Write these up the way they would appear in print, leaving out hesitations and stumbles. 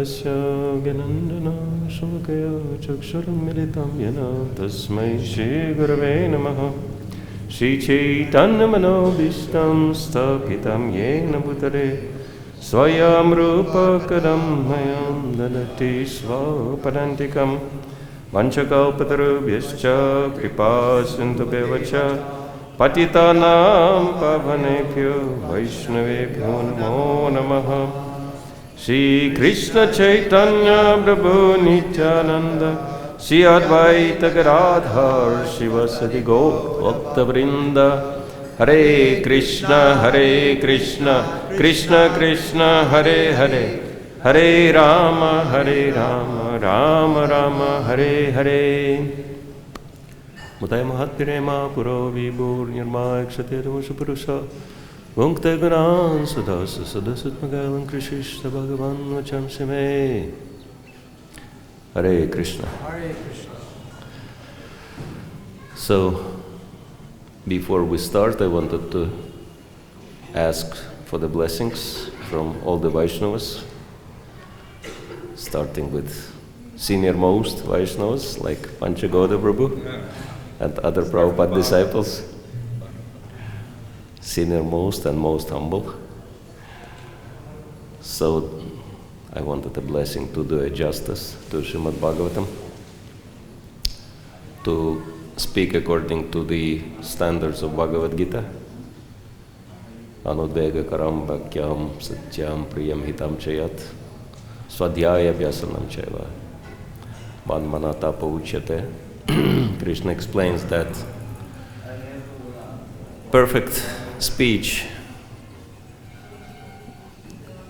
Tasya Gyanandana Shukaya Chakshurmilitam Yana Tasmai Shri Gurave Namaha Shri Chaitanya Manobishtam Stapitam Yena Bhutare Swayam Rupa Kadam Mayam Dadati Swapadantikam Vanchakalpatarubhyascha Kripa Sindhubhyavacha Patitanam Pavanebhyo Vaishnavebhyo Namo Namaha Shri Krishna Chaitanya Prabhu Nityananda Shri Advaita Gadadhar Shivasati Gaur Bhakta Vrinda Hare Krishna Krishna Krishna Hare Hare Hare Rama Rama Rama Hare Hare Mudaya Mahatirema Puro Vibhur Nirmaya Kshatirmusha Purusha Vunkte Gunan Sadasa Sadasat Magalan Krishishta Bhagavan Vacham Sime Hare Krishna. Hare Krishna. So, before we start, I wanted to ask for the blessings from all the Vaishnavas, starting with senior-most Vaishnavas like Panchagoda Prabhu and other Prabhupada disciples. Senior-most and most humble. So I wanted a blessing to do a justice to Srimad Bhagavatam, to speak according to the standards of Bhagavad-Gita. Anudvega karam bhakyam satyam priyam hitam chayat swadhyaya vyasanam chaiva manmanata pauchyate. Krishna explains that perfect speech,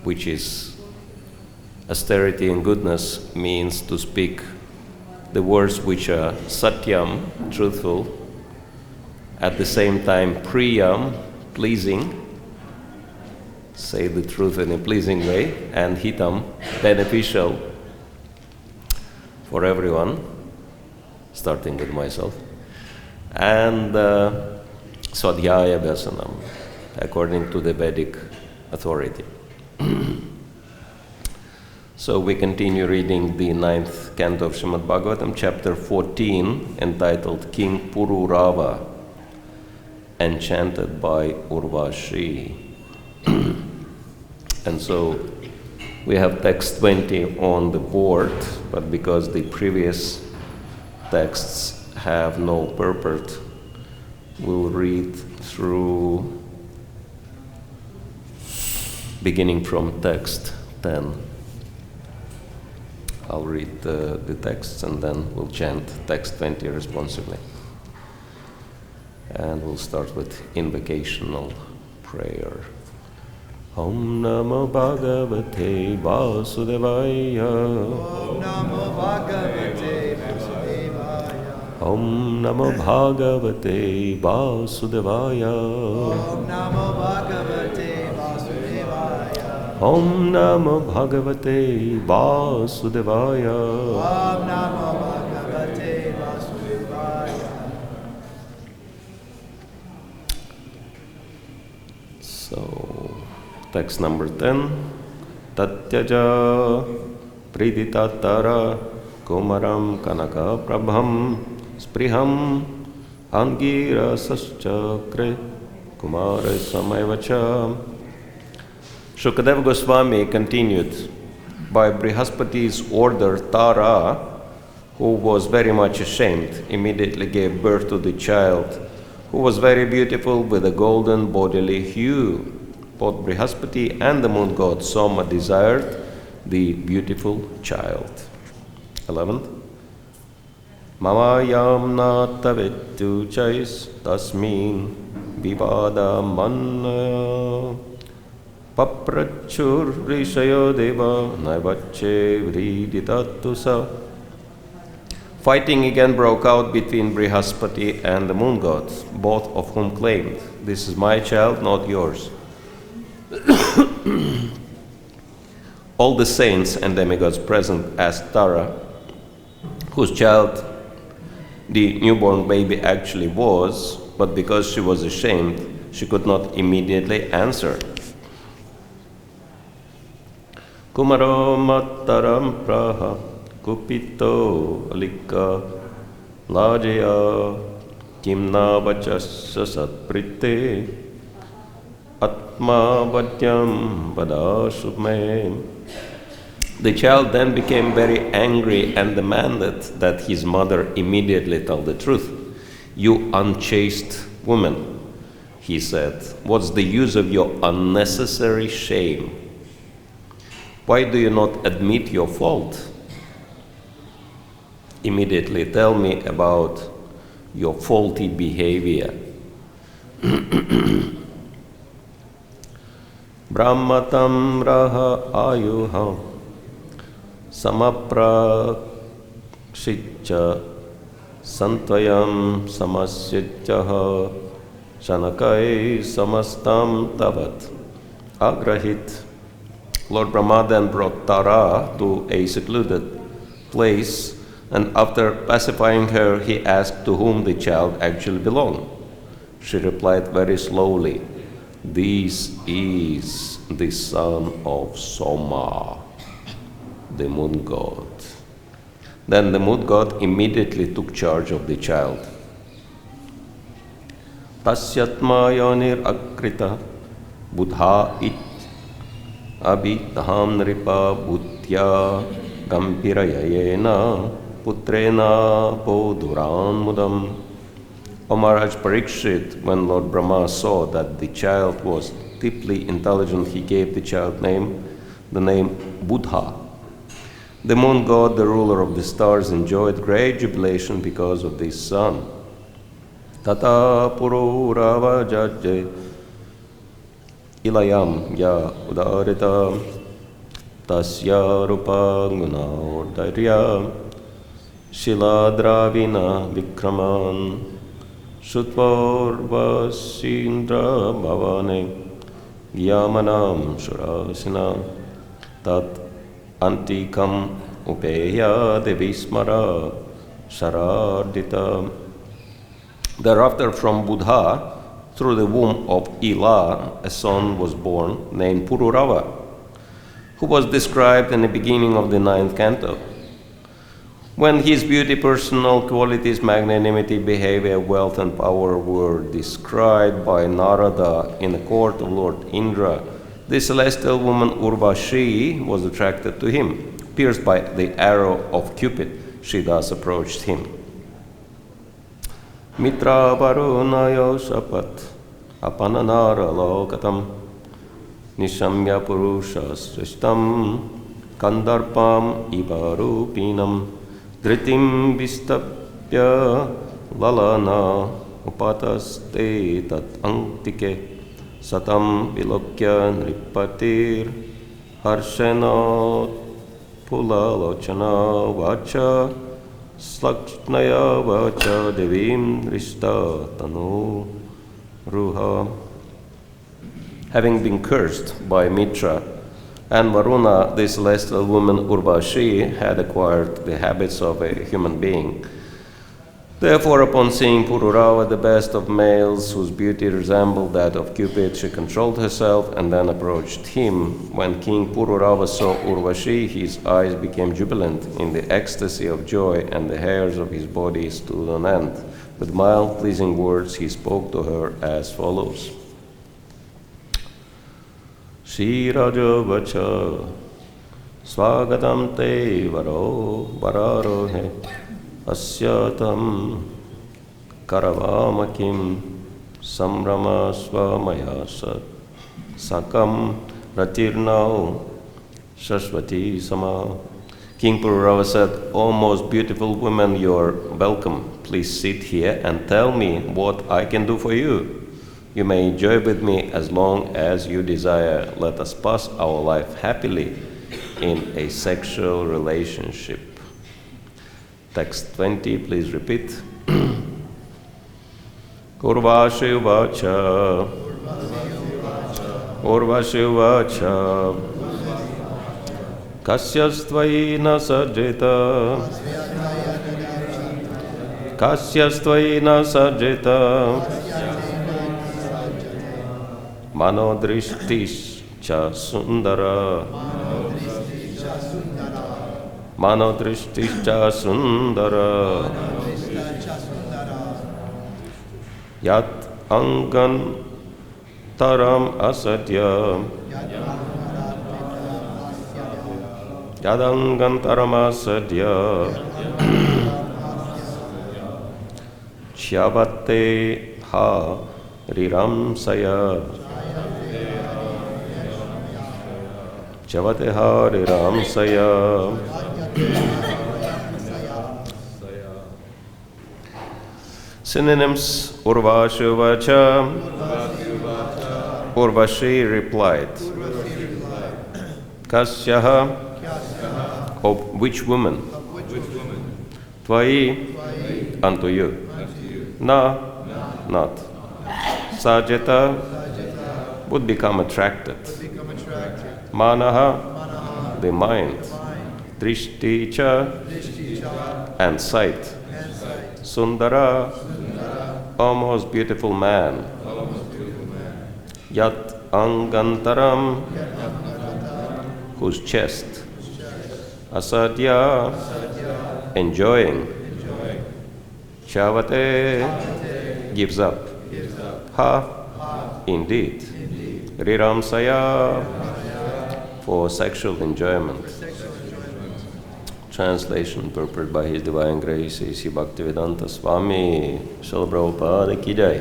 which is austerity and goodness, means to speak the words which are satyam, truthful, at the same time priyam, pleasing, say the truth in a pleasing way, and hitam, beneficial for everyone, starting with myself, and Swadhyaya Vyasanam, according to the Vedic authority. So we continue reading the 9th canto of Srimad Bhagavatam, chapter 14, entitled King Pururava, enchanted by Urvashi. And so we have text 20 on the board, but because the previous texts have no purport, we'll read through beginning from text 10. I'll read the texts and then we'll chant text 20 responsively. And we'll start with invocational prayer. Om Namo Bhagavate Vasudevaya. Om Namo Bhagavate Vasudevaya. Om Namo Bhagavate Vasudevaya. Om Namo Bhagavate Vasudevaya. Om Namo Bhagavate Vasudevaya. Om Namo Bhagavate Vasudevaya. So, text number 10. Tatyaja Priditattara Kumaram Kanaka Prabham Spriham Angira Saschakre Kumara Samayvacha. Shukadeva Goswami continued, by Brihaspati's order, Tara, who was very much ashamed, immediately gave birth to the child, who was very beautiful with a golden bodily hue. Both Brihaspati and the moon god Soma desired the beautiful child. 11th. Mamayam natavetu chais tasmin vivada manna paprachur rishayo deva naivache vriditatusa. Fighting again broke out between Brihaspati and the moon god, both of whom claimed, "This is my child, not yours." All the saints and demigods present asked Tara, whose child the newborn baby actually was, but because she was ashamed, she could not immediately answer. Kumaro Mattaram Praha Kupito Alika Lajaya Kimna Vachasya Satprite Atma Vadyam Vadasubme. The child then became very angry and demanded that his mother immediately tell the truth. You unchaste woman, he said, what's the use of your unnecessary shame? Why do you not admit your fault? Immediately tell me about your faulty behavior. Brahmatam raha ayuha samaprakshicha santvayam samasyajjaha shanakai samastam tavat agrahit. Lord Brahma then brought Tara to a secluded place, and after pacifying her, he asked to whom the child actually belonged. She replied very slowly, "This is the son of Soma, the moon god." Then the moon god immediately took charge of the child. Tasyatma yonir akrita buddha it abhitham nripa bhutya gampirayayena putrena poduran mudam. O Maharaj Parikshit, when Lord Brahma saw that the child was deeply intelligent, he gave the child the name Buddha. The moon god, the ruler of the stars, enjoyed great jubilation because of this son. Tata pururava jajje ilayam ya udarita tasya rupa gunaudarya shiladravina vikraman Shutvarvasindra bhavane yamanam shurasina tat antikam upeya devismara sharardita. Thereafter from Buddha, through the womb of Ila, a son was born named Pururava, who was described in the beginning of the 9th canto. When his beauty, personal qualities, magnanimity, behavior, wealth, and power were described by Narada in the court of Lord Indra, the celestial woman Urvashi was attracted to him. Pierced by the arrow of Cupid, she thus approached him. Mitra varunayo shapat apananara lokatam nishamya purusha srishtam kandarpam ivarupinam Dhritim vistapya lalana upataste tat antike satam vilokya nripatir harshena pulalochana vacha slakšnaya vacha devim rishta tanu ruha. Having been cursed by Mitra and Varuna, the celestial woman Urvashi had acquired the habits of a human being. Therefore, upon seeing Pururava, the best of males, whose beauty resembled that of Cupid, she controlled herself and then approached him. When King Pururava saw Urvashi, his eyes became jubilant in the ecstasy of joy, and the hairs of his body stood on end. With mild, pleasing words, he spoke to her as follows. Shri Raja Vacha Swagatam Te Varo Vararohe Asyatam Karavamakim Samrama Swamayasat Sakam Ratirnao Shashwati Sama. King Pururava said, "O most beautiful women, you are welcome. Please sit here and tell me what I can do for you. You may enjoy with me as long as you desire. Let us pass our life happily in a sexual relationship." Text 20, please repeat. Urvashi Uvacha Urvashi Uvacha Kasyastvai na sarjita Kasyastvai na sarjita Manodrishtish cha sundara Manodrishtischa sundara. Yat angan taram asadya. Yad angan taram asadya. Chavate ha riramsaya. Chavate ha riramsaya. Synonyms: Urvashi vacha. Urvashi replied. Kasyaha, of which woman? Tvai, unto you. Na, not. Sajata, would become attracted. Manaha, the mind. Drishti cha, and sight. Sundara, O most beautiful man. Yat angantaram, whose chest. Asadya, enjoying. Chavate, gives up. Ha, indeed. Riramsaya, for sexual enjoyment. Translation purported by His Divine Grace A.C. Bhaktivedanta Swami Srila Prabhupada Ki Jai.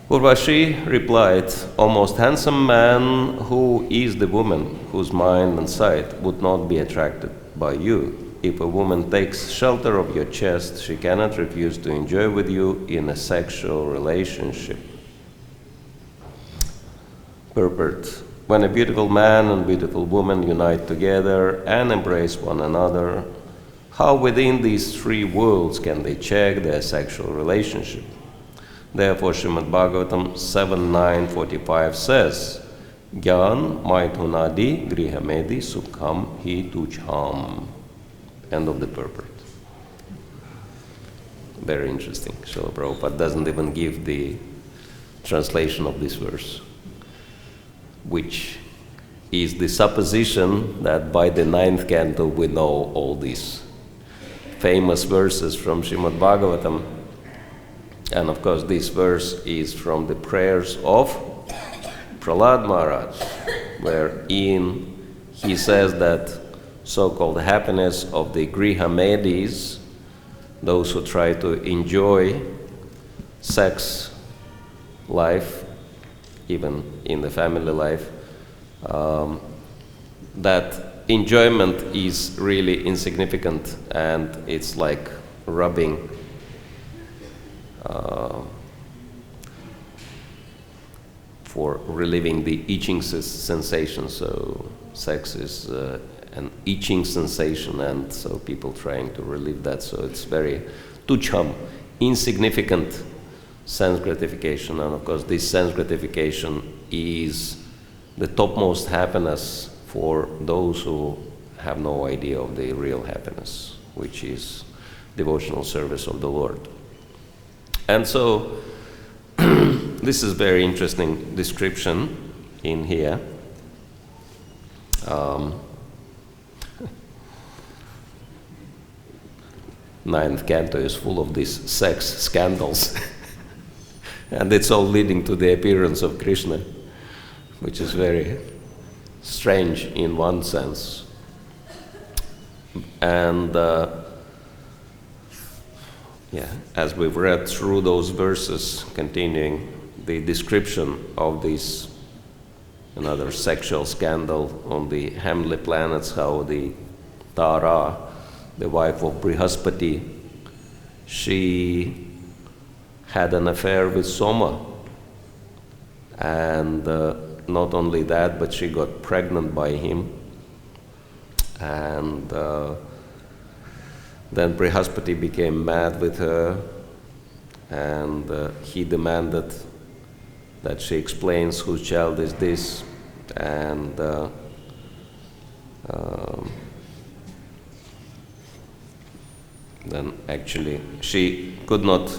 Urvashi replied, O most handsome man, who is the woman whose mind and sight would not be attracted by you? If a woman takes shelter of your chest, she cannot refuse to enjoy with you in a sexual relationship. Purport. When a beautiful man and beautiful woman unite together and embrace one another, how within these three worlds can they check their sexual relationship? Therefore, Srimad Bhagavatam 7.9.45 says, Gyan maithunadi grihamedi sukham hi tujham. End of the purport. Very interesting. Srila Prabhupada doesn't even give the translation of this verse, which is the supposition that by the 9th canto we know all these famous verses from Srimad Bhagavatam. And of course this verse is from the prayers of Prahlad Maharaj, wherein he says that so-called happiness of the Grihamedis, those who try to enjoy sex life, even in the family life, that enjoyment is really insignificant, and it's like rubbing for relieving the itching sensation. So sex is an itching sensation, and so people trying to relieve that. So it's very tucham, insignificant sense gratification. And of course this sense gratification is the topmost happiness for those who have no idea of the real happiness, which is devotional service of the Lord. And so this is very interesting description in here. Ninth canto is full of these sex scandals. And it's all leading to the appearance of Krishna, which is very strange in one sense. And as we've read through those verses, continuing the description of this another sexual scandal on the heavenly planets, how the Tara, the wife of Brihaspati, she had an affair with Soma, and not only that, but she got pregnant by him, and then Brihaspati became mad with her, and he demanded that she explains whose child is this, and then actually she could not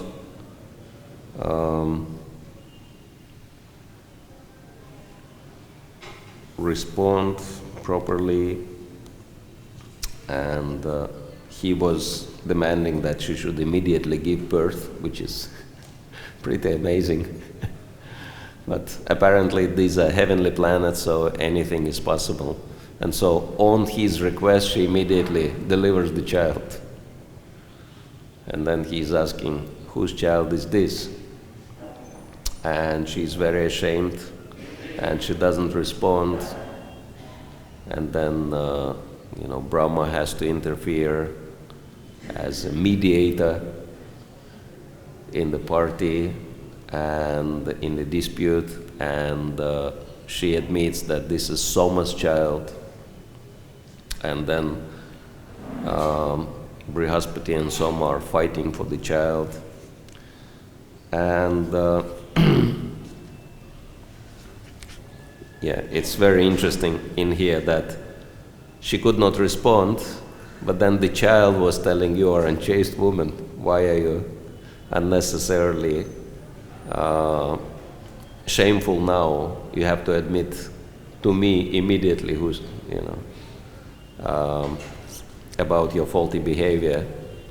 respond properly and he was demanding that she should immediately give birth, which is pretty amazing. But apparently these are heavenly planets, so anything is possible. And so on his request, she immediately delivers the child. And then he's asking, whose child is this? And she's very ashamed, and she doesn't respond. And then, Brahma has to interfere as a mediator in the party and in the dispute, and she admits that this is Soma's child. And then Brihaspati and Soma are fighting for the child. And it's very interesting in here that she could not respond, but then the child was telling, you are a unchaste woman, why are you unnecessarily shameful now? You have to admit to me immediately about your faulty behavior.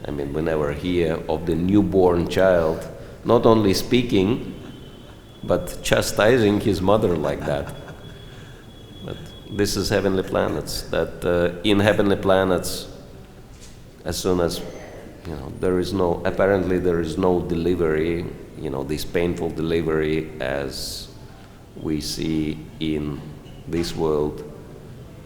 I mean, we never hear of the newborn child not only speaking, but chastising his mother like that. But this is heavenly planets, that in heavenly planets, as soon as, apparently there is no delivery, this painful delivery as we see in this world.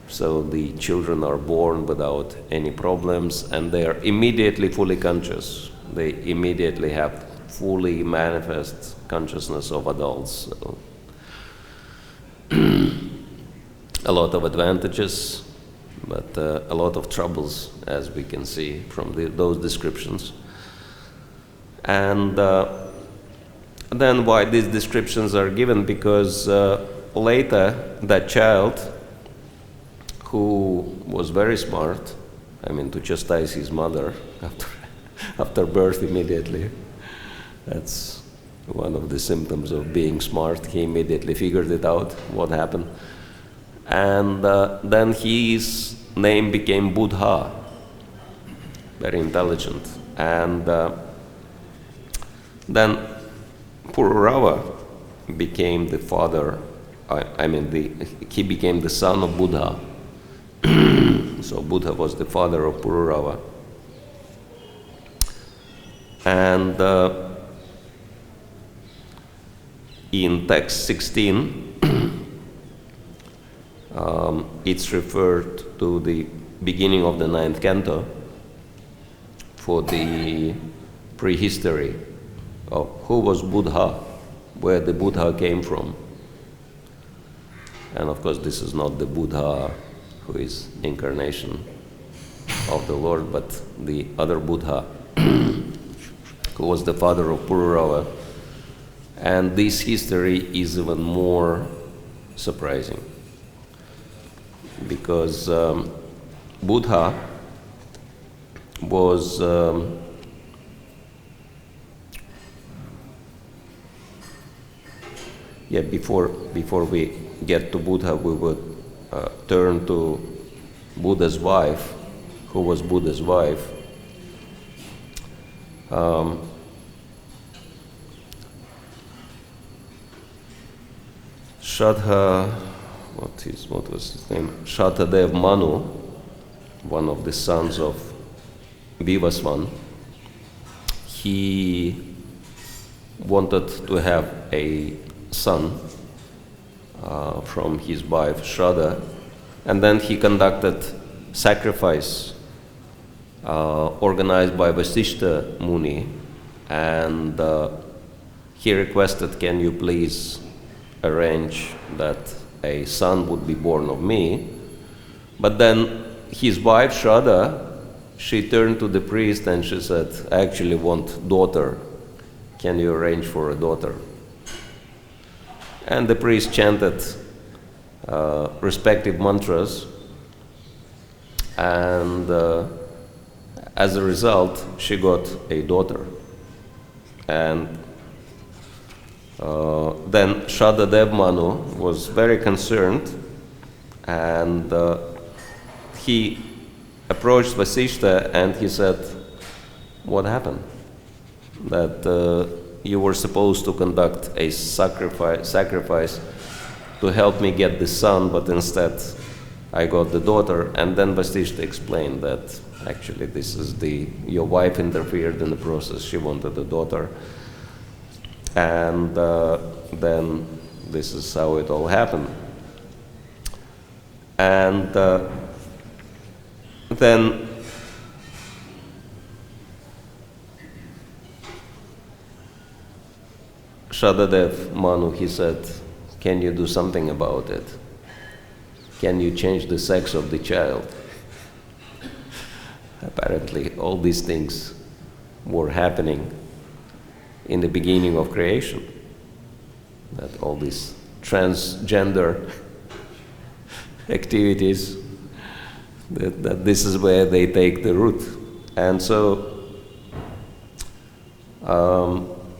So the children are born without any problems, and they are immediately fully conscious. They immediately have fully manifest consciousness of adults. So a lot of advantages, but a lot of troubles, as we can see from those descriptions. And then why these descriptions are given? Because later that child, who was very smart, to chastise his mother after birth immediately, that's one of the symptoms of being smart. He immediately figured it out, what happened. And then his name became Buddha, very intelligent. And then Pururava became the father, he became the son of Buddha. So Buddha was the father of Pururava. And in text 16, it's referred to the beginning of the 9th canto for the prehistory of who was Buddha, where the Buddha came from. And of course this is not the Buddha who is incarnation of the Lord, but the other Buddha who was the father of Pururava. And this history is even more surprising, because Buddha was before we get to Buddha, we would turn to Buddha's wife. Who was Buddha's wife? Shraddha, what was his name? Shraddhadev Manu, one of the sons of Vivasvan. He wanted to have a son from his wife Shraddha, and then he conducted sacrifice organized by Vasishta Muni, and he requested, can you please arrange that a son would be born of me? But then his wife Shraddha, she turned to the priest and she said, I actually want daughter. Can you arrange for a daughter? And the priest chanted respective mantras, and as a result, she got a daughter. And then Shraddhadev Manu was very concerned, and he approached Vasishta and he said, what happened? That you were supposed to conduct a sacrifice to help me get the son, but instead I got the daughter. And then Vasishta explained that actually this is your wife interfered in the process. She wanted a daughter. And then this is how it all happened. And then Shadadev Manu, he said, can you do something about it? Can you change the sex of the child? Apparently, all these things were happening in the beginning of creation. That all these transgender activities, that this is where they take the root. And so,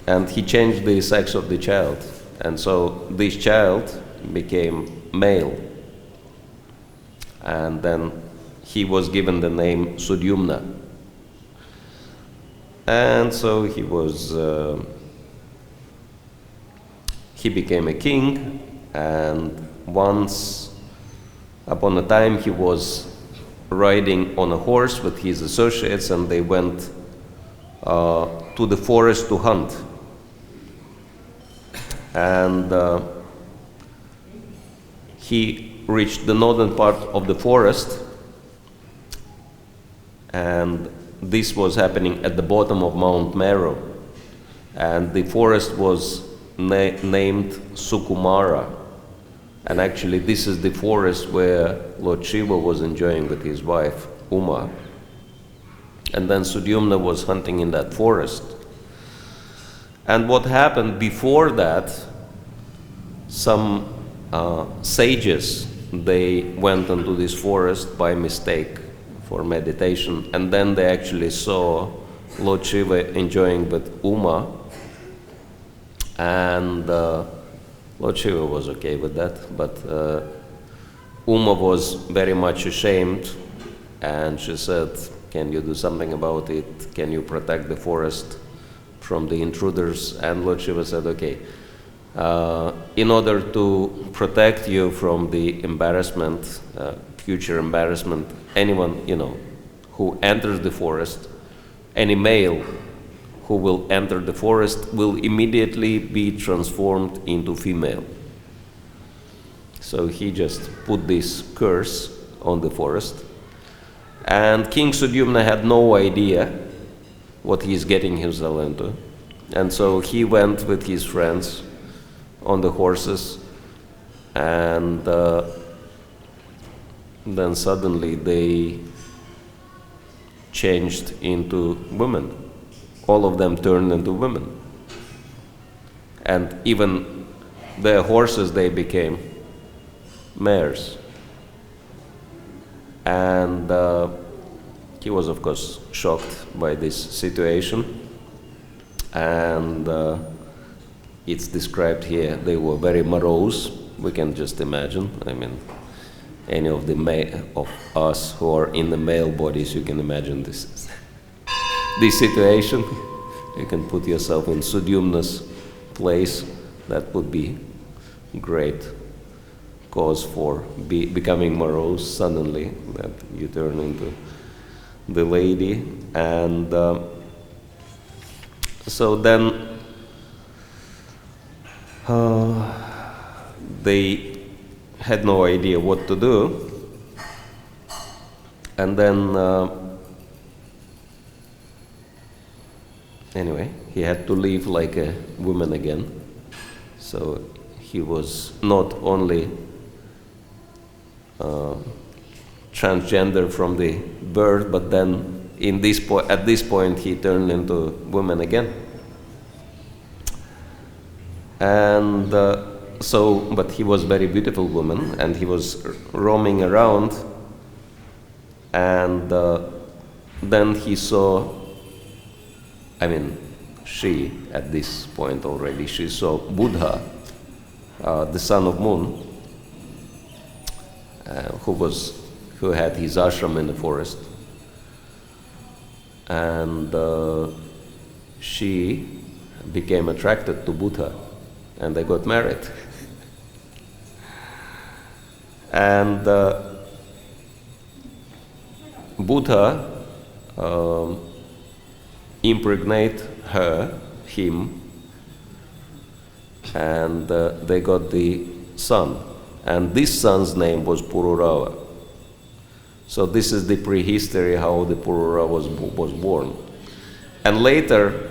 and he changed the sex of the child. And so this child became male. And then he was given the name Sudyumna. And so he became a king, and once upon a time he was riding on a horse with his associates, and they went to the forest to hunt. And he reached the northern part of the forest, and this was happening at the bottom of Mount Meru, and the forest was named Sukumara, and actually this is the forest where Lord Shiva was enjoying with his wife Uma, and then Sudyumna was hunting in that forest. And what happened before that, some sages, they went into this forest by mistake for meditation, and then they actually saw Lord Shiva enjoying with Uma, and Lord Shiva was okay with that, but Uma was very much ashamed, and she said, can you do something about it? Can you protect the forest from the intruders? And Lord Shiva said, okay, in order to protect you from the embarrassment, future embarrassment, anyone, who enters the forest, any male who will enter the forest will immediately be transformed into female. So he just put this curse on the forest, and King Sudyumna had no idea what he's getting himself into. And so he went with his friends on the horses, and then suddenly they changed into women. All of them turned into women. And even their horses, they became mares. And he was, of course, shocked by this situation. And it's described here, they were very morose. We can just imagine. I mean, any of of us who are in the male bodies, you can imagine this situation. You can put yourself in Sudyumna's place. That would be great cause for becoming morose suddenly, that you turn into the lady. And so then they had no idea what to do, and then anyway, he had to live like a woman again. So he was not only transgender from the birth, but then at this point he turned into woman again. And but he was a very beautiful woman, and he was roaming around, and then he saw, she, at this point already, she saw Buddha, the son of Moon, who had his ashram in the forest. and she became attracted to Buddha, and they got married. And Buddha impregnate him, and they got the son. And this son's name was Pururava. So this is the prehistory how the Pururava was born. And later,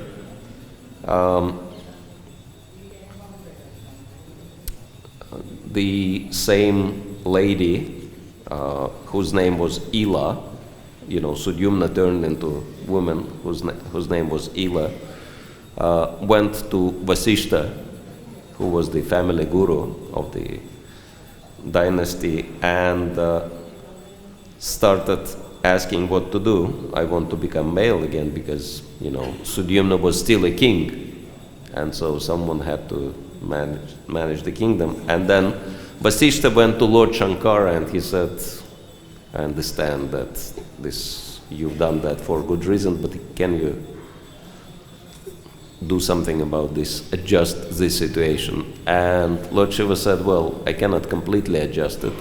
the same lady, whose name was Ila, Sudyumna turned into woman whose name was Ila, went to Vasishta, who was the family guru of the dynasty, and started asking what to do. I want to become male again because, Sudyumna was still a king, and so someone had to manage the kingdom. And then Vasishta went to Lord Shankara and he said, I understand that you've done that for good reason, but can you do something about this, adjust this situation? And Lord Shiva said, well, I cannot completely adjust it,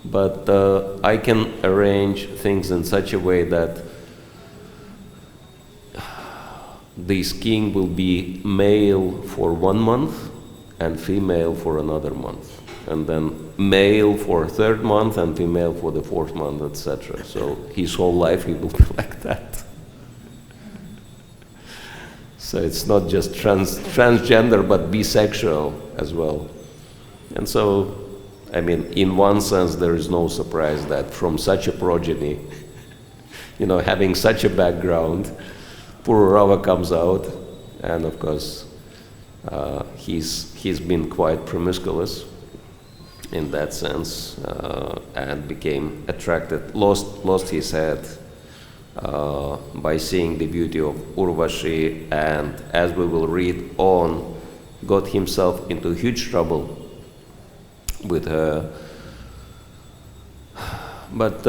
but I can arrange things in such a way that this king will be male for 1 month and female for another month, and then male for 3rd month and female for the 4th month, etc. So his whole life he will be like that. So it's not just transgender, but bisexual as well. And so, in one sense, there is no surprise that from such a progeny, having such a background, Pururava comes out, and of course, he's been quite promiscuous in that sense, and became attracted, lost his head by seeing the beauty of Urvashi, and as we will read on, got himself into huge trouble with her. But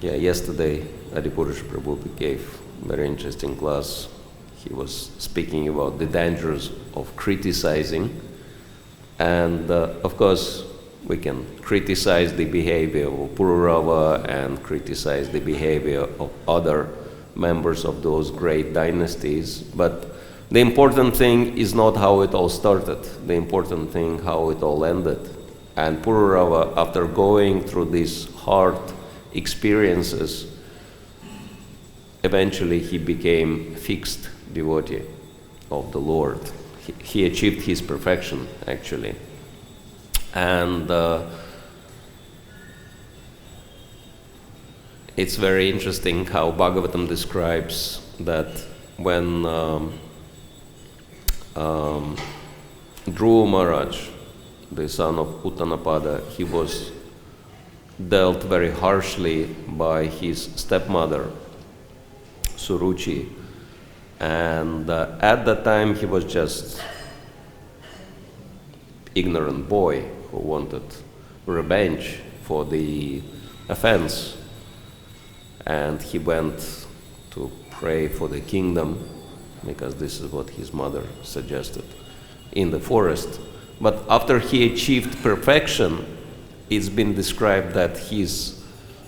yesterday Adipurusha Prabhu gave a very interesting class. He was speaking about the dangers of criticizing, and of course we can criticize the behavior of Pururava and criticize the behavior of other members of those great dynasties, but the important thing is not how it all started. The important thing how it all ended. And Pururava, after going through these hard experiences, eventually he became fixed devotee of the Lord. He achieved his perfection, actually. And it's very interesting how Bhagavatam describes that when Dhruva Maharaj, the son of Uttanapada, he was dealt very harshly by his stepmother, Suruchi. And at that time he was just ignorant boy who wanted revenge for the offense. And he went to pray for the kingdom, because this is what his mother suggested, in the forest. But after he achieved perfection, it's been described that his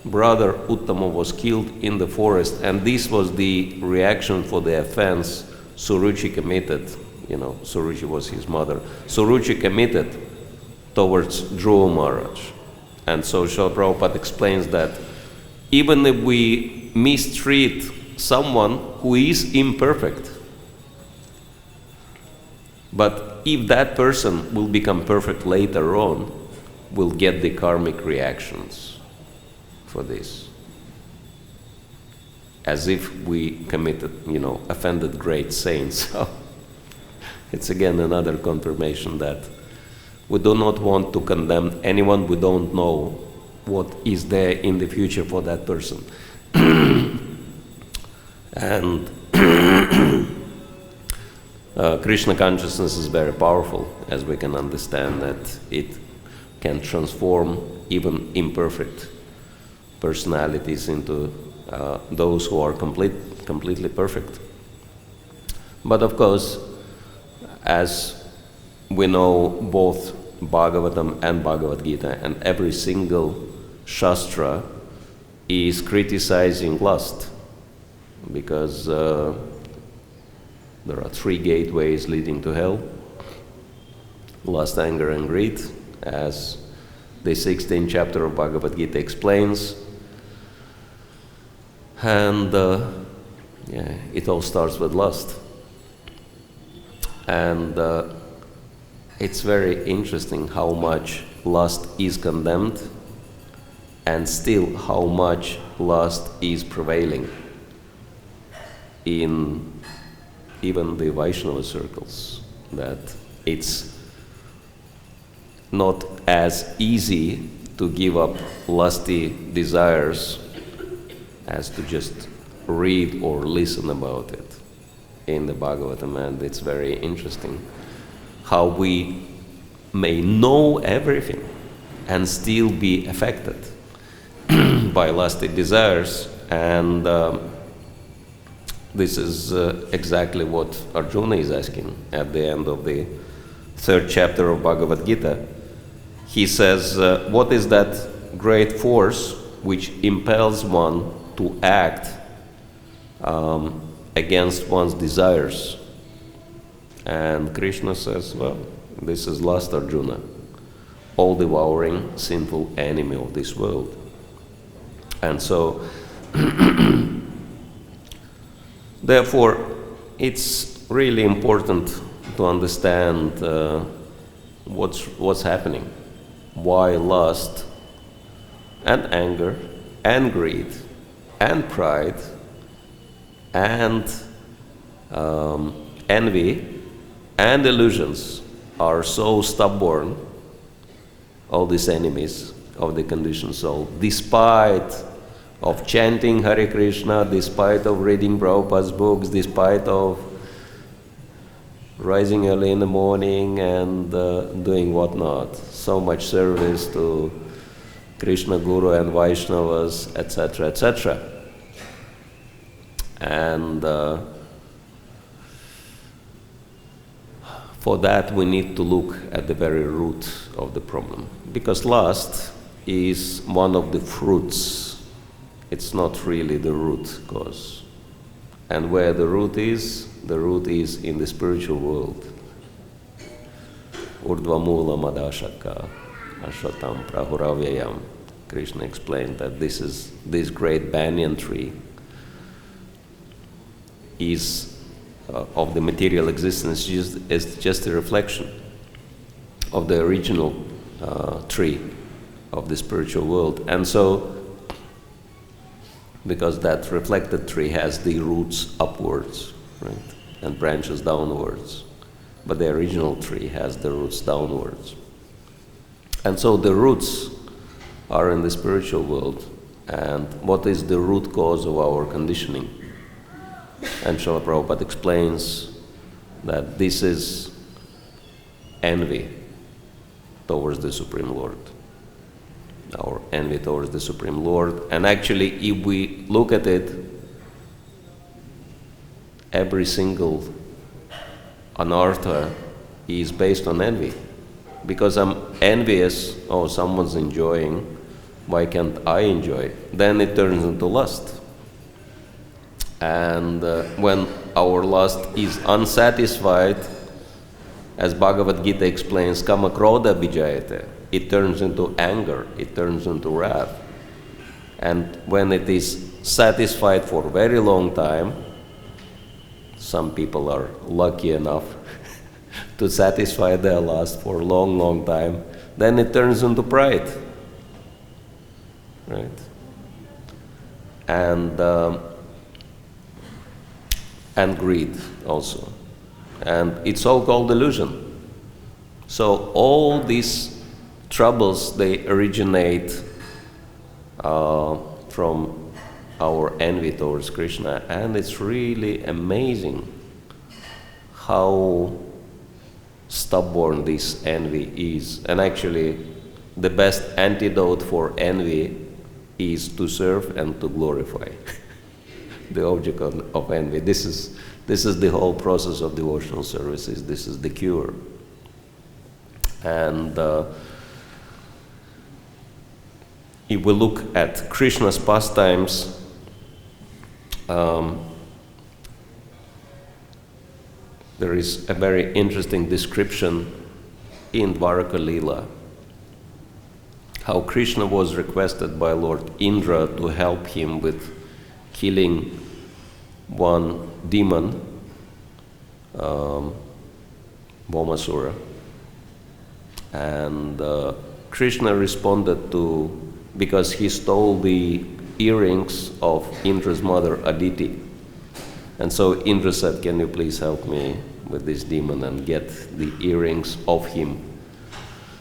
brother Uttama was killed in the forest, and this was the reaction for the offense Suruchi committed. Suruchi was his mother. Suruchi committed towards Dhruva Maharaj. And so Srila Prabhupada explains that even if we mistreat someone who is imperfect, but if that person will become perfect later on, we'll get the karmic reactions for this. As if we committed, offended great saints. So it's again another confirmation that we do not want to condemn anyone. We don't know what is there in the future for that person. And Krishna consciousness is very powerful, as we can understand that it can transform even imperfect personalities into those who are completely perfect. But of course, as we know, both Bhagavatam and Bhagavad-Gita and every single Shastra is criticizing lust, because there are 3 gateways leading to hell: lust, anger, and greed, as the 16th chapter of Bhagavad-Gita explains. And it all starts with lust. And it's very interesting how much lust is condemned and still how much lust is prevailing in even the Vaishnava circles, that it's not as easy to give up lusty desires as to just read or listen about it in the Bhagavatam. And it's very interesting how we may know everything and still be affected by lusty desires. And this is exactly what Arjuna is asking at the end of the 3rd chapter of Bhagavad-Gita. He says, what is that great force which impels one to act against one's desires? And Krishna says, well, this is lust, Arjuna, all-devouring, sinful enemy of this world. And so, therefore, it's really important to understand what's happening, why lust and anger and greed and pride and envy and illusions are so stubborn, all these enemies of the conditioned soul, despite of chanting Hare Krishna, despite of reading Prabhupada's books, despite of rising early in the morning and doing whatnot, so much service to Krishna Guru and Vaishnavas, etc., etc. And for that we need to look at the very root of the problem, because lust is one of the fruits. It's not really the root cause. And where the root is in the spiritual world. Urdvamula madashaka ashvatam prahuravyayam. Krishna explained that this great banyan tree is of the material existence is just a reflection of the original tree of the spiritual world. And so, because that reflected tree has the roots upwards, right, and branches downwards, but the original tree has the roots downwards. And so the roots are in the spiritual world. And what is the root cause of our conditioning? And Srila Prabhupada explains that this is envy towards the Supreme Lord. Our envy towards the Supreme Lord. And actually, if we look at it, every single anartha is based on envy. Because I'm envious, oh, someone's enjoying, why can't I enjoy? Then it turns into lust. And when our lust is unsatisfied, as Bhagavad-Gita explains, kama krodha bijayate, it turns into anger, it turns into wrath. And when it is satisfied for a very long time, some people are lucky enough to satisfy their lust for a long, long time, then it turns into pride, right? And greed also. And it's all called delusion. So all these troubles, they originate from our envy towards Krishna. And it's really amazing how stubborn this envy is. And actually, the best antidote for envy is to serve and to glorify the object of envy. This is the whole process of devotional services. This is the cure. And if we look at Krishna's pastimes, there is a very interesting description in Dwaraka Leela, how Krishna was requested by Lord Indra to help him with killing one demon, Bhaumasura. And Krishna responded because he stole the earrings of Indra's mother Aditi. And so Indra said, "Can you please help me with this demon and get the earrings of him?"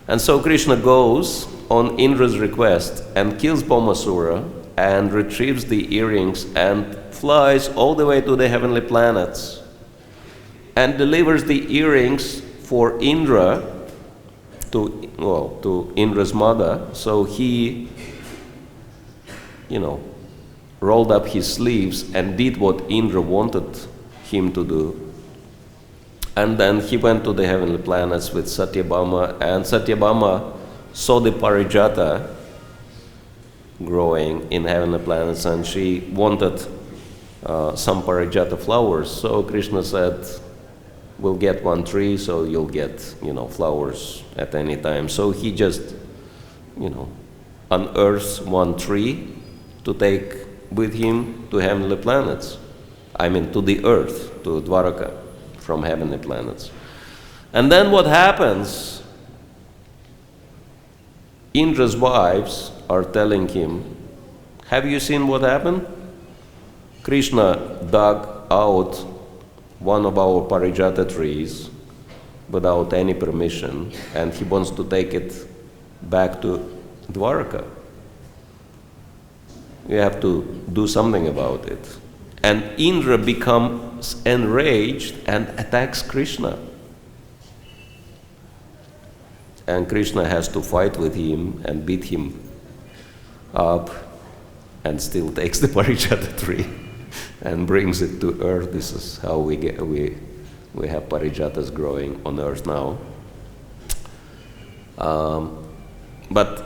And so Krishna goes on Indra's request and kills Bhaumasura and retrieves the earrings and flies all the way to the heavenly planets and delivers the earrings for Indra to Indra's mother. So he, rolled up his sleeves and did what Indra wanted him to do. And then he went to the heavenly planets with Satyabhama, and Satyabhama saw the Parijata growing in heavenly planets, and she wanted some Parijata flowers. So Krishna said, "We'll get one tree, so you'll get, flowers at any time." So he just, unearths one tree to take with him to heavenly planets. To the earth, to Dwaraka, from heavenly planets. And then what happens? Indra's wives are telling him, "Have you seen what happened? Krishna dug out one of our Parijata trees without any permission, and he wants to take it back to Dwaraka. You have to do something about it." And Indra becomes enraged and attacks Krishna. And Krishna has to fight with him and beat him up, and still takes the Parijata tree and brings it to earth. This is how we have Parijatas growing on earth now. But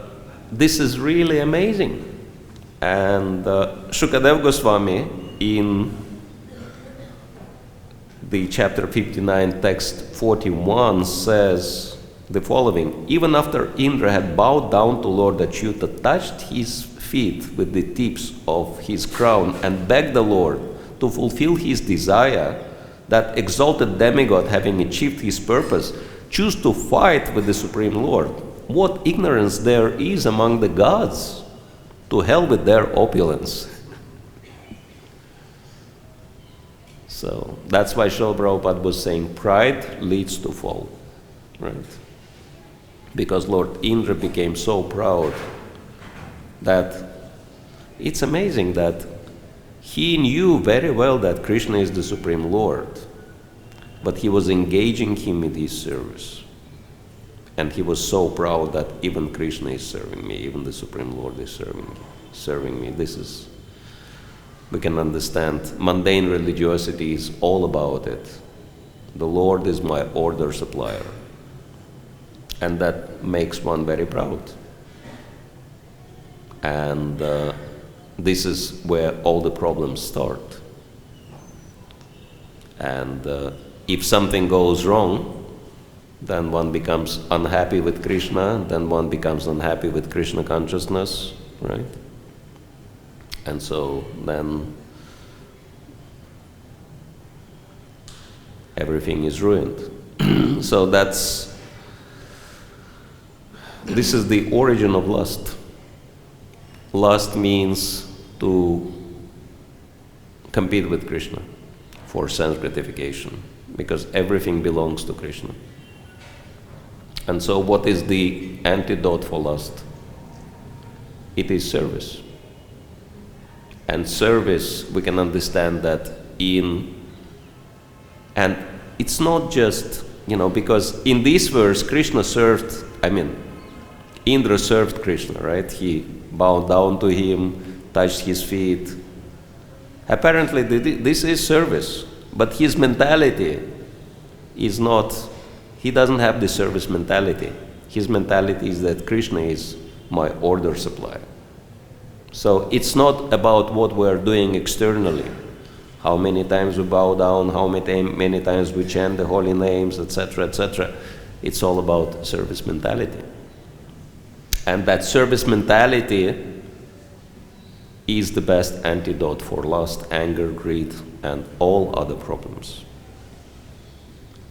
this is really amazing. And Shukadeva Goswami, in the chapter 59, text 41, says the following: "Even after Indra had bowed down to Lord Achyuta, touched his feet with the tips of his crown, and begged the Lord to fulfill his desire, that exalted demigod, having achieved his purpose, choose to fight with the Supreme Lord. What ignorance there is among the gods! To hell with their opulence." So that's why Srila Prabhupada was saying pride leads to fall, right? Because Lord Indra became so proud that it's amazing that he knew very well that Krishna is the Supreme Lord, but he was engaging him in his service. And he was so proud that even Krishna is serving me, even the Supreme Lord is serving me. This is, we can understand, mundane religiosity is all about it. The Lord is my order supplier. And that makes one very proud. And this is where all the problems start. And if something goes wrong, then one becomes unhappy with Krishna, then one becomes unhappy with Krishna consciousness, right? And so then everything is ruined. So this is the origin of lust. Lust means to compete with Krishna for sense gratification, because everything belongs to Krishna. And so what is the antidote for lust? It is service. And service, we can understand that and it's not just, because in this verse, Indra served Krishna, right? He bowed down to him, touched his feet. Apparently this is service, but his mentality is not, he doesn't have the service mentality. His mentality is that Krishna is my order supplier. So it's not about what we're doing externally, how many times we bow down, how many times we chant the holy names, etc., etc. It's all about service mentality. And that service mentality is the best antidote for lust, anger, greed, and all other problems.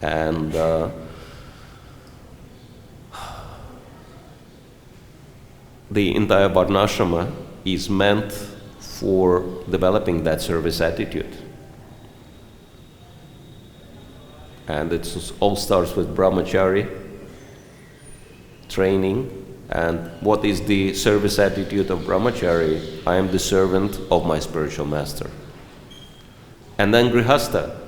And the entire Varnashrama is meant for developing that service attitude. And it all starts with brahmachari, training. And what is the service attitude of brahmachari? I am the servant of my spiritual master. And then grihastha.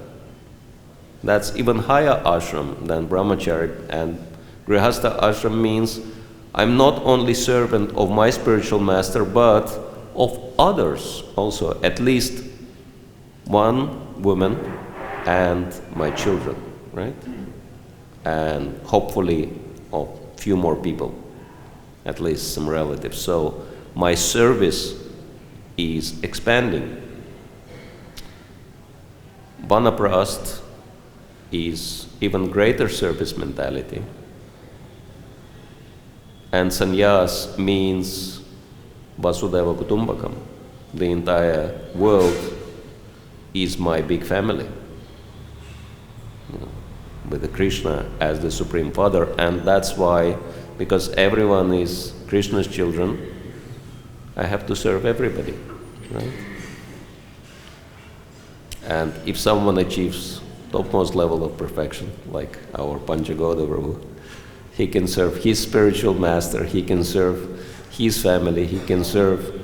That's even higher ashram than brahmachari. And grihastha ashram means I'm not only servant of my spiritual master, but of others also, at least one woman and my children, right? And hopefully a few more people, at least some relatives. So my service is expanding. Vanaprast is even greater service mentality. And sannyas means Vasudeva Kutumbakam. The entire world is my big family. With the Krishna as the Supreme Father. And that's why, because everyone is Krishna's children, I have to serve everybody, right? And if someone achieves topmost level of perfection, like our Panchagoda Prabhu, he can serve his spiritual master, he can serve his family, he can serve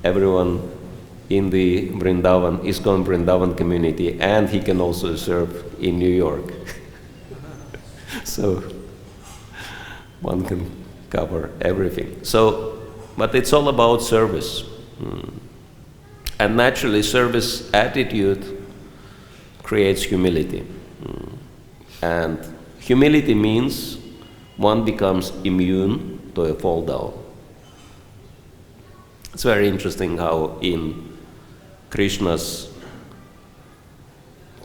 everyone in the Vrindavan, ISKCON Vrindavan community, and he can also serve in New York. So one can cover everything. So, but it's all about service. And naturally, service attitude creates humility. And humility means one becomes immune to a fall down. It's very interesting how in Krishna's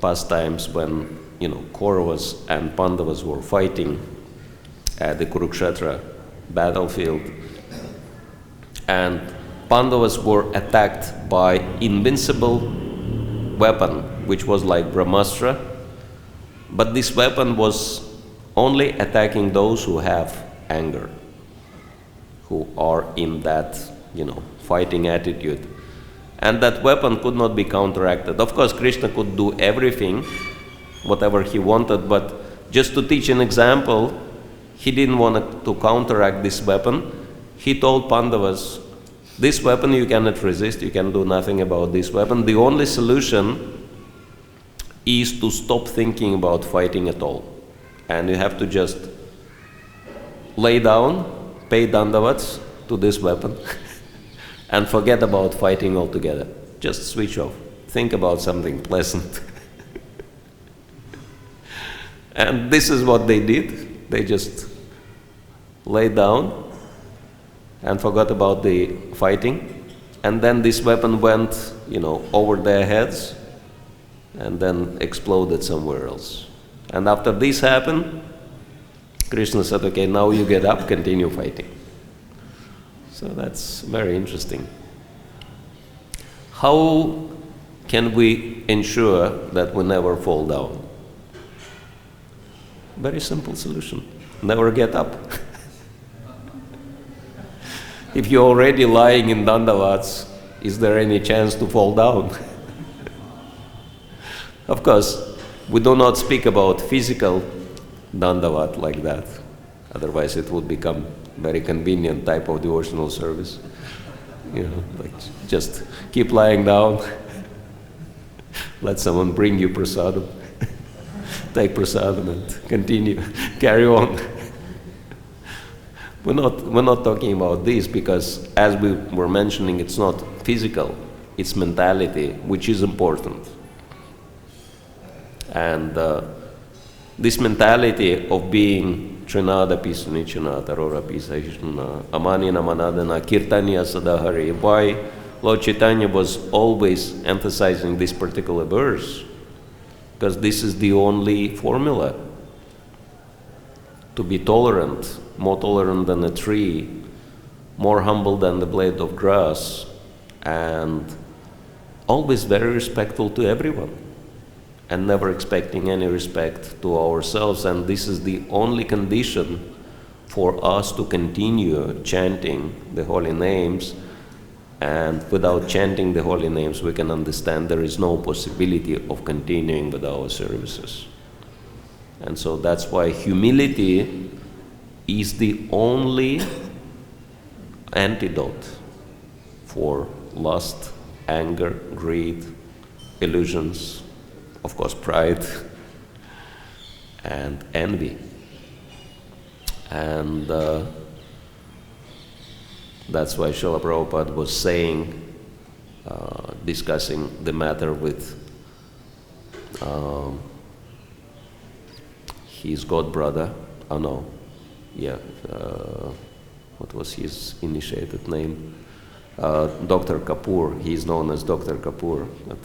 pastimes, when Kauravas and Pandavas were fighting at the Kurukshetra battlefield, and Pandavas were attacked by invincible weapon, which was like Brahmastra, but this weapon was only attacking those who have anger, who are in that, fighting attitude. And that weapon could not be counteracted. Of course, Krishna could do everything, whatever he wanted, but just to teach an example, he didn't want to counteract this weapon. He told Pandavas, this weapon you cannot resist, you can do nothing about this weapon. The only solution is to stop thinking about fighting at all. And you have to just lay down, pay dandavats to this weapon, and forget about fighting altogether. Just switch off. Think about something pleasant. And this is what they did. They just lay down and forgot about the fighting. And then this weapon went, over their heads and then exploded somewhere else. And after this happened, Krishna said, okay, now you get up, continue fighting. So that's very interesting. How can we ensure that we never fall down? Very simple solution. Never get up. If you're already lying in dandavats, is there any chance to fall down? Of course, we do not speak about physical dandavat like that. Otherwise it would become very convenient type of devotional service. Like just keep lying down, let someone bring you prasadam, take prasadam and continue, carry on. we're not talking about this because, as we were mentioning, it's not physical, it's mentality, which is important. And this mentality of being Trinada Pisunichana, Tarora Pisahishna, Amanina Manadana, Kirtanya Sadahari, why Lord Chaitanya was always emphasizing this particular verse? Because this is the only formula to be tolerant, more tolerant than a tree, more humble than the blade of grass, and always very respectful to everyone, and never expecting any respect to ourselves. And this is the only condition for us to continue chanting the holy names. And without chanting the holy names, we can understand there is no possibility of continuing with our services. And so that's why humility is the only antidote for lust, anger, greed, illusions, of course pride, and envy. And that's why Srila Prabhupada was saying, discussing the matter with his godbrother, what was his initiated name? Dr. Kapoor. He is known as Dr. Kapoor, but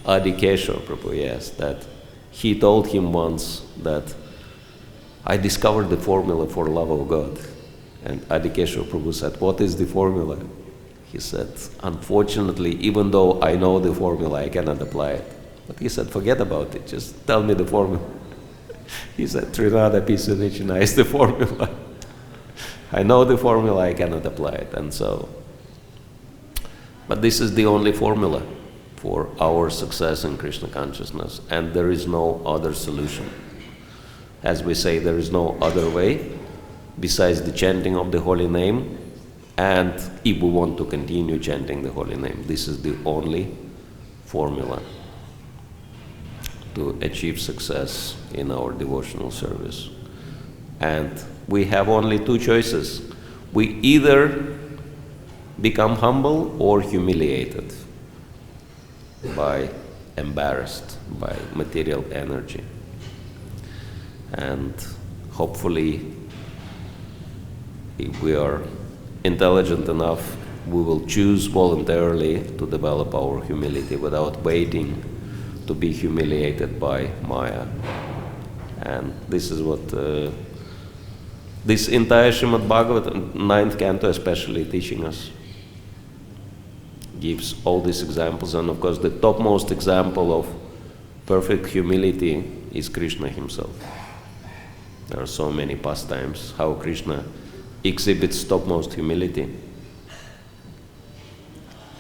Adikesho Prabhu, yes, that he told him once that I discovered the formula for love of God. And Adikesho Prabhu said, what is the formula? He said, unfortunately, even though I know the formula, I cannot apply it. But he said, forget about it, just tell me the formula. He said, Trinada Pisunichana is the formula. I know the formula, I cannot apply it. And so, but this is the only formula for our success in Krishna consciousness, and there is no other solution. As we say, there is no other way besides the chanting of the holy name, and if we want to continue chanting the holy name, this is the only formula to achieve success in our devotional service. And we have only two choices. We either become humble or humiliated, embarrassed by material energy. And hopefully, if we are intelligent enough, we will choose voluntarily to develop our humility without waiting to be humiliated by Maya. And this is what this entire Srimad Bhagavatam, 9th canto especially, teaching us, gives all these examples. And of course, the topmost example of perfect humility is Krishna himself. There are so many pastimes how Krishna exhibits topmost humility.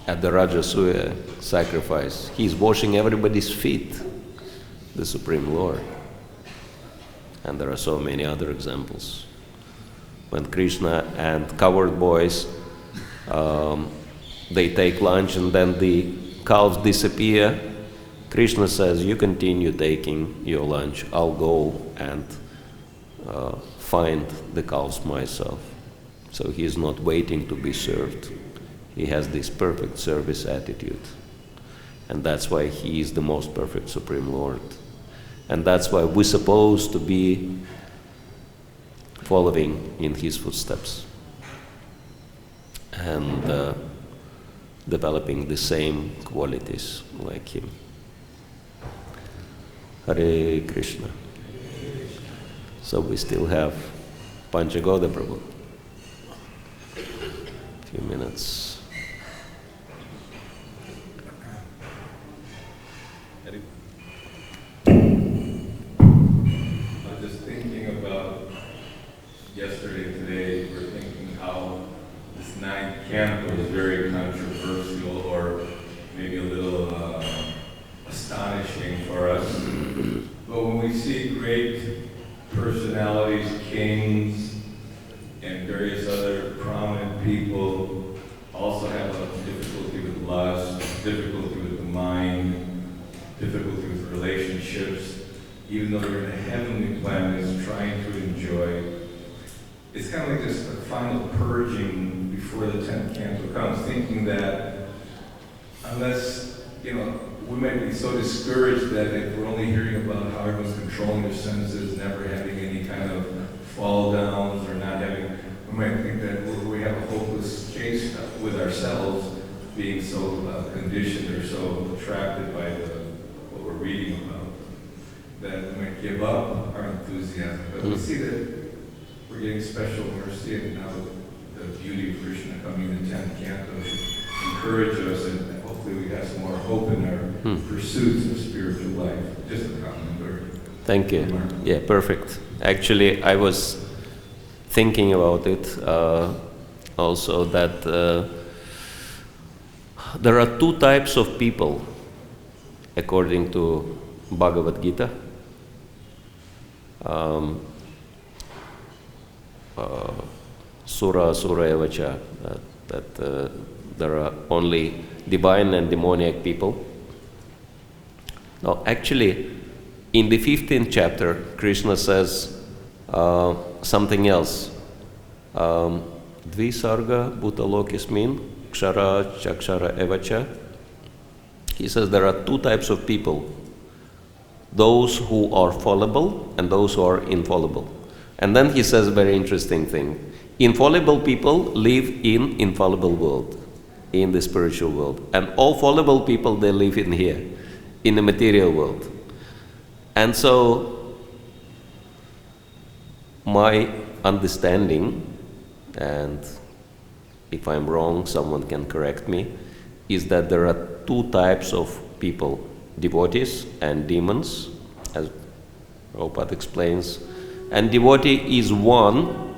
At the Rajasuya sacrifice, he is washing everybody's feet, the Supreme Lord. And there are so many other examples. When Krishna and cowherd boys, they take lunch and then the cows disappear, Krishna says, you continue taking your lunch, I'll go and find the cows myself. So he is not waiting to be served. He has this perfect service attitude. And that's why he is the most perfect Supreme Lord. And that's why we're supposed to be following in his footsteps and developing the same qualities like him. Hare Krishna. So we still have Panchagoda Prabhu. A few minutes. I'm just thinking about yesterday, today, we're thinking how this 9th canto is very controversial, or maybe a little astonishing for us. But when we see great personalities, kings, and various other prominent people also have a difficulty with lust, difficulty with the mind, difficulty with relationships, even though you're in a heavenly planet, is trying to enjoy. It's kind of like just a final purging before the 10th canto comes, thinking that unless, we might be so discouraged that if we're only hearing about how everyone's controlling their senses, never having any kind of fall downs or not having, we might think that we have a hopeless case with ourselves being so conditioned or so attracted by what we're reading about, that we might give up our enthusiasm. But we see that we're getting special mercy, and now the beauty of Krishna coming in the 10th canto should encourage us, and hopefully we have some more hope in our pursuits of spiritual life. Just a comment or Thank you. remark. Yeah, perfect. Actually, I was thinking about it also that there are two types of people according to Bhagavad-Gita. Sura evacha, that there are only divine and demoniac people. Now, actually, in the 15th chapter, Krishna says something else. Dvisarga bhutalokismin kshara chakshara evacha. He says there are two types of people: those who are fallible and those who are infallible. And then he says a very interesting thing. Infallible people live in infallible world, in the spiritual world. And all fallible people, they live in here, in the material world. And so, my understanding, and if I'm wrong, someone can correct me, is that there are two types of people: devotees and demons, as Prabhupada explains. And devotee is one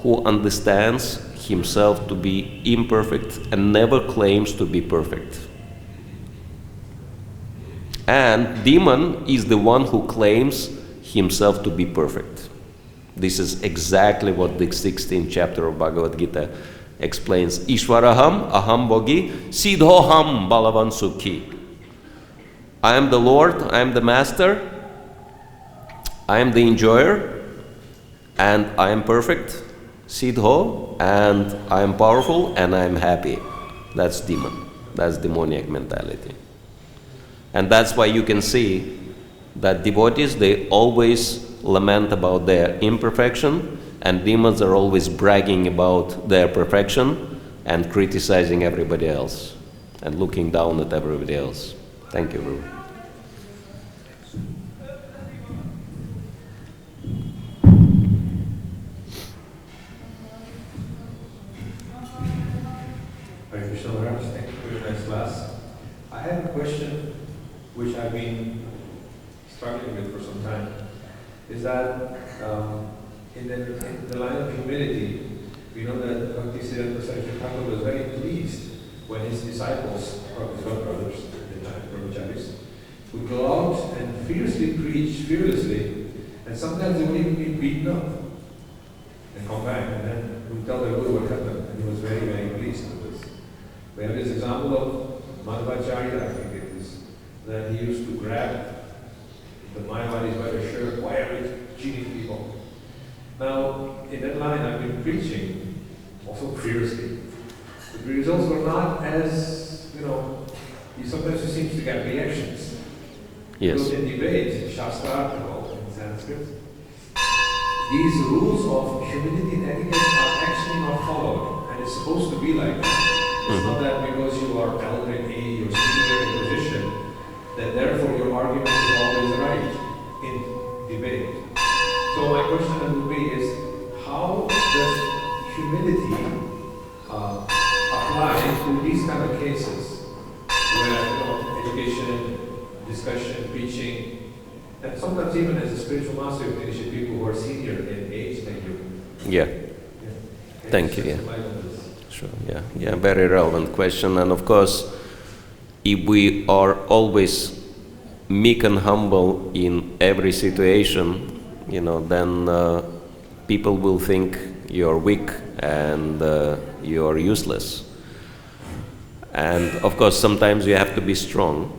who understands himself to be imperfect and never claims to be perfect. And demon is the one who claims himself to be perfect. This is exactly what the 16th chapter of Bhagavad-Gita explains. Ishwaraham aham bhogi siddhoham balavan sukhi. I am the Lord, I am the Master, I am the enjoyer, and I am perfect, siddho, and I am powerful, and I am happy. That's demon. That's demoniac mentality. And that's why you can see that devotees, they always lament about their imperfection, and demons are always bragging about their perfection and criticizing everybody else and looking down at everybody else. Thank you, Guru. Hare Krishna Maharaj, thank you for your nice class. I have a question which I've been struggling with for some time. Is that in the line of humility, we know that Bhakti-yoga Thakur was very pleased when his disciples, or his brothers at the time, brahmacharis, would go out and fiercely preach, fearlessly, and sometimes they would even be beaten up and come back, and then would tell the Guru what happened, and he was very, very pleased with this. We have this example of Madhvacharya, I think it is, that he used to grab the Mayavadis by their shirt. Why are we cheating people? Now, in that line, I've been preaching also fiercely. But the results were not as, sometimes it seems to get reactions. Yes. Because in debate, Shastra article in Sanskrit, these rules of humility and etiquette are actually not followed. And it's supposed to be like that. It's not that because you are elder in age or senior in position, that therefore your argument is always right in debate. So my question then would be is, how does humility apply to these kind of cases where education, discussion, preaching, and sometimes even as a spiritual master you finish people who are senior in age than you? Yeah. Thank you. Yeah. Sure. Yeah. Very relevant question. And of course, if we are always meek and humble in every situation, then people will think you're weak and you're useless. And of course, sometimes you have to be strong.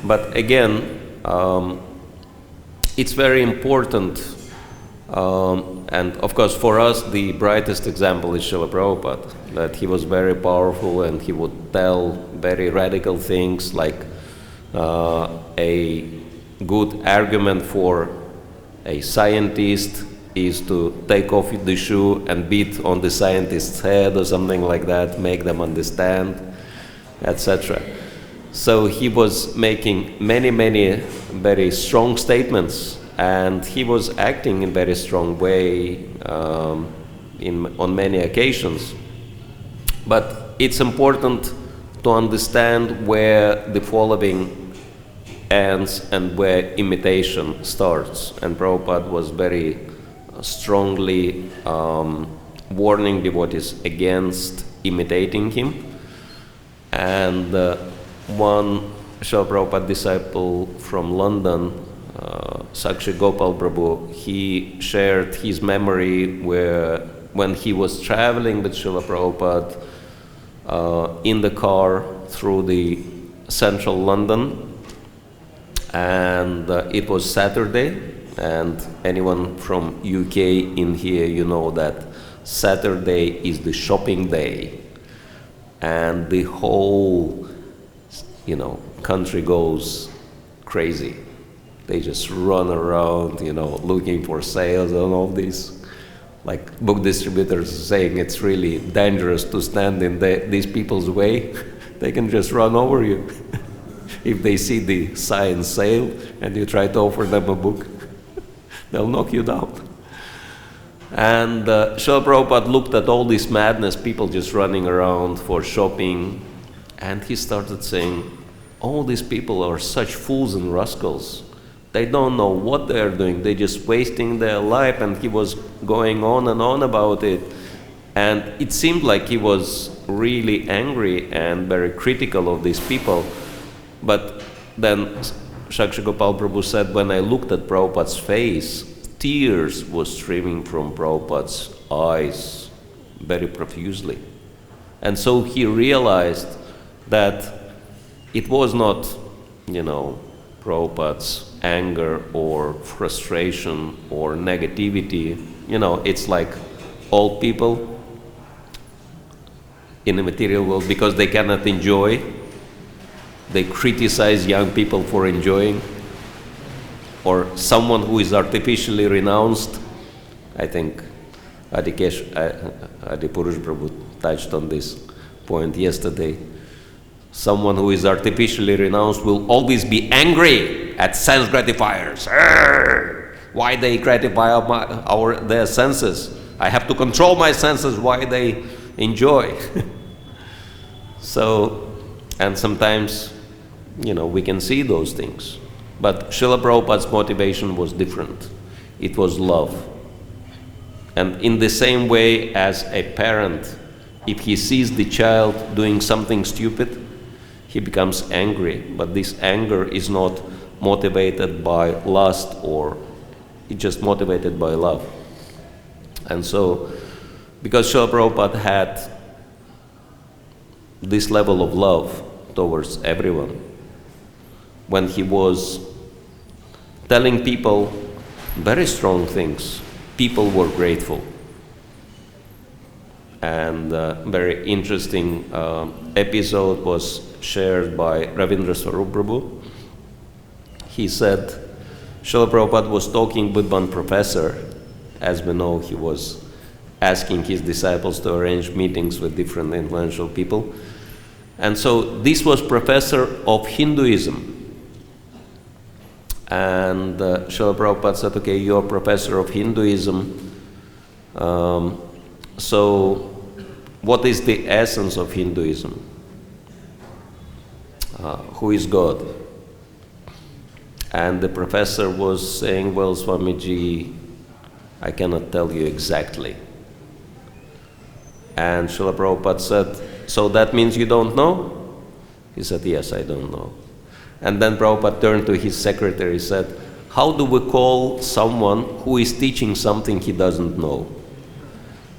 But again, it's very important, and of course for us the brightest example is Srila Prabhupada, that he was very powerful and he would tell very radical things like a good argument for a scientist is to take off the shoe and beat on the scientist's head or something like that, make them understand, etc. So he was making many very strong statements, and he was acting in a very strong way on many occasions. But it's important to understand where the following ends and where imitation starts. And Prabhupada was very strongly warning devotees against imitating him. And one Srila Prabhupada disciple from London, Sakshi Gopal Prabhu, he shared his memory where when he was traveling with Srila Prabhupada in the car through the central London, and it was Saturday, and anyone from UK in here, you know that Saturday is the shopping day, and the whole country goes crazy. They just run around, looking for sales and all this. Like book distributors saying it's really dangerous to stand in these people's way. They can just run over you. If they see the sign sale and you try to offer them a book, they'll knock you down. And Srila Prabhupada looked at all this madness, people just running around for shopping, and he started saying, all these people are such fools and rascals. They don't know what they're doing. They're just wasting their life. And he was going on and on about it. And it seemed like he was really angry and very critical of these people. But then Sakshi Gopal Prabhu said, when I looked at Prabhupada's face, tears were streaming from Prabhupada's eyes very profusely. And so he realized that it was not, Prabhupada's anger or frustration or negativity. It's like old people in the material world, because they cannot enjoy, they criticize young people for enjoying. Or someone who is artificially renounced. I think Adi Purush Prabhu touched on this point yesterday. Someone who is artificially renounced will always be angry at sense gratifiers. Why they gratify their senses? I have to control my senses. Why they enjoy? So, and sometimes, we can see those things. But Srila Prabhupada's motivation was different. It was love. And in the same way as a parent, if he sees the child doing something stupid, he becomes angry. But this anger is not motivated by lust, or it's just motivated by love. And so, because Srila Prabhupada had this level of love towards everyone, when he was telling people very strong things, people were grateful. And a very interesting episode was shared by Ravindra Swarup Prabhu. He said, Srila Prabhupada was talking with one professor. As we know, he was asking his disciples to arrange meetings with different influential people. And so this was professor of Hinduism. And Srila Prabhupada said, okay, you're professor of Hinduism. So what is the essence of Hinduism? Who is God? And the professor was saying, well, Swamiji, I cannot tell you exactly. And Srila Prabhupada said, so that means you don't know? He said, yes, I don't know. And then Prabhupada turned to his secretary and said, how do we call someone who is teaching something he doesn't know?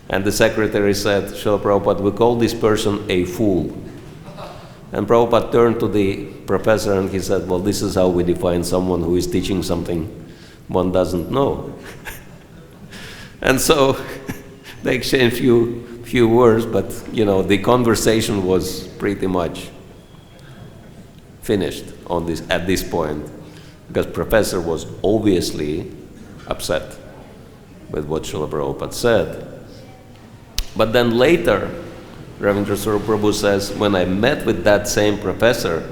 And the secretary said, Srila Prabhupada, we call this person a fool. And Prabhupada turned to the professor and he said, well, this is how we define someone who is teaching something one doesn't know. And so they exchanged few words, but the conversation was pretty much finished at this point, because professor was obviously upset with what Srila Prabhupada said. But then later, Ravindra Swarup Prabhu says, when I met with that same professor,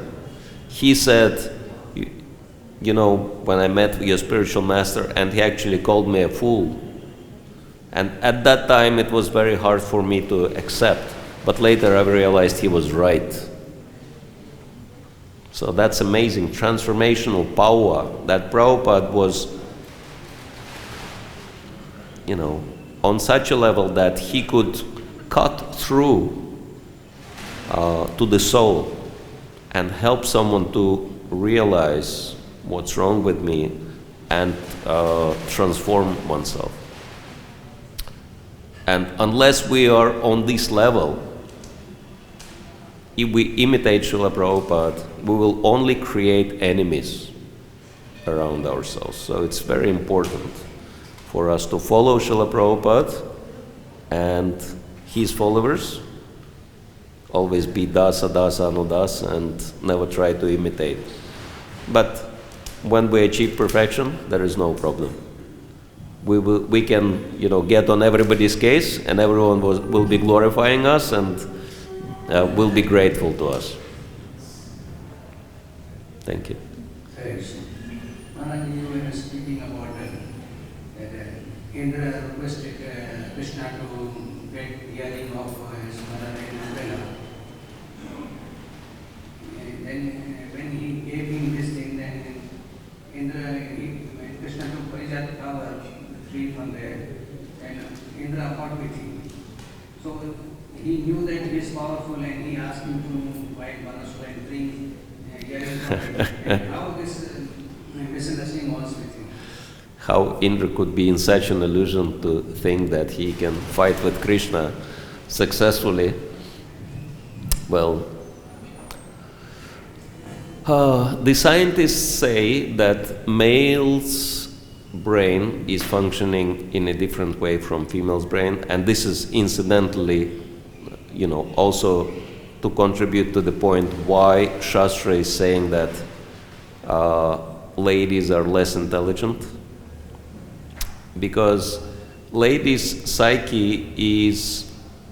he said, when I met with your spiritual master, and he actually called me a fool. And at that time, it was very hard for me to accept. But later, I realized he was right. So that's amazing, transformational power that Prabhupada was, on such a level that he could cut through to the soul and help someone to realize what's wrong with me and transform oneself. And unless we are on this level, if we imitate Srila Prabhupada, we will only create enemies around ourselves. So it's very important for us to follow Srila Prabhupada and his followers. Always be dasa, dasa, anudas, and never try to imitate. But when we achieve perfection, there is no problem. We can, get on everybody's case, and everyone will be glorifying us and will be grateful to us. Thank you. Thanks. Maharaj, you were speaking about Indra requested Krishna to get hearing of his mother in Vrindavan. And then when he gave him this thing, then Krishna took Parijat power, free from there, and Indra fought with him. So he knew that he is powerful, and he asked him to fight Manasva and bring hearing from him. And how this misunderstanding was with him? How Indra could be in such an illusion to think that he can fight with Krishna successfully. Well, the scientists say that male's brain is functioning in a different way from female's brain, and this is incidentally, also to contribute to the point why Shastra is saying that ladies are less intelligent. Because ladies' psyche is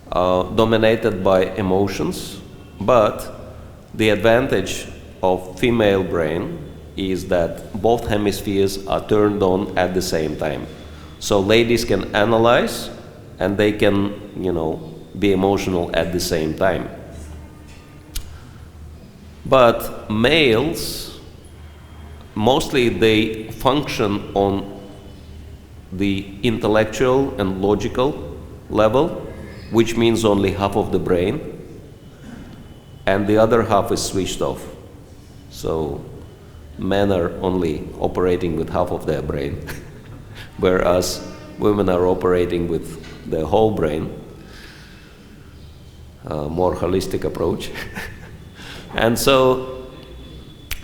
dominated by emotions, but the advantage of female brain is that both hemispheres are turned on at the same time. So ladies can analyze and they can, be emotional at the same time. But males, mostly they function on the intellectual and logical level, which means only half of the brain, and the other half is switched off. So men are only operating with half of their brain, whereas women are operating with the whole brain, more holistic approach. And so,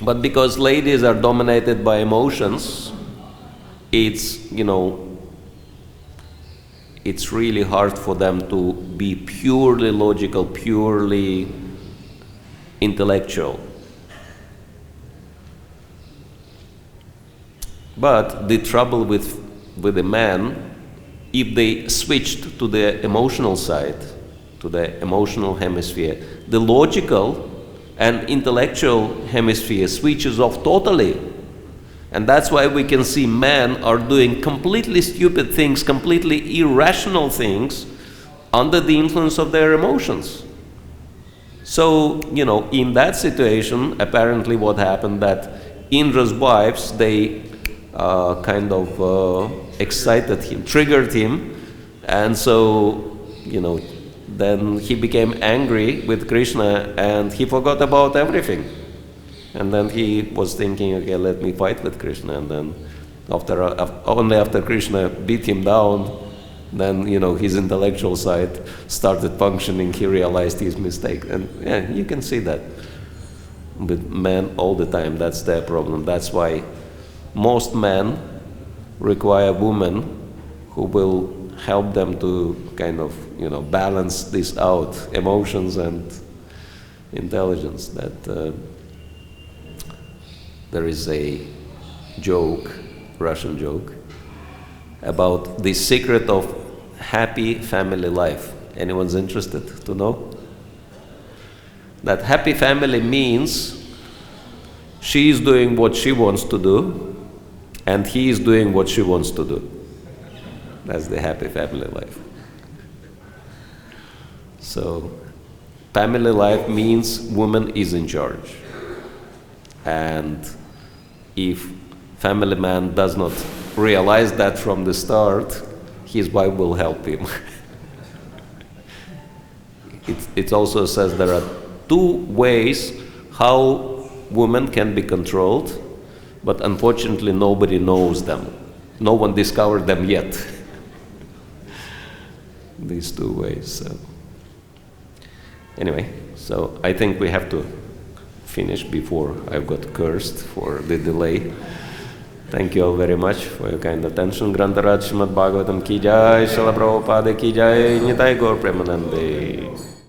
but because ladies are dominated by emotions, it's, it's really hard for them to be purely logical, purely intellectual. But the trouble with a man, if they switched to the emotional side, to the emotional hemisphere, the logical and intellectual hemisphere switches off totally. And that's why we can see men are doing completely stupid things, completely irrational things under the influence of their emotions. So, in that situation, apparently what happened that Indra's wives, they excited him, triggered him, and so, then he became angry with Krishna and he forgot about everything. And then he was thinking, okay, let me fight with Krishna. And then only after Krishna beat him down, then, his intellectual side started functioning. He realized his mistake. And yeah, you can see that. with men all the time. That's their problem. That's why most men require women who will help them to kind of, balance this out, emotions and intelligence. That there is a joke, Russian joke, about the secret of happy family life. Anyone's interested to know? That happy family means she is doing what she wants to do and he is doing what she wants to do. That's the happy family life. So, family life means woman is in charge. And if family man does not realize that from the start, his wife will help him. It also says there are two ways how women can be controlled, but unfortunately nobody knows them. No one discovered them yet. These two ways. So. Anyway, so I think we have to finish before I've got cursed for the delay. Thank you all very much for your kind attention. Grantaraj Srimad Bhagavatam ki jai, Srila Prabhupada ki jai, Nitai Gaur Premanande.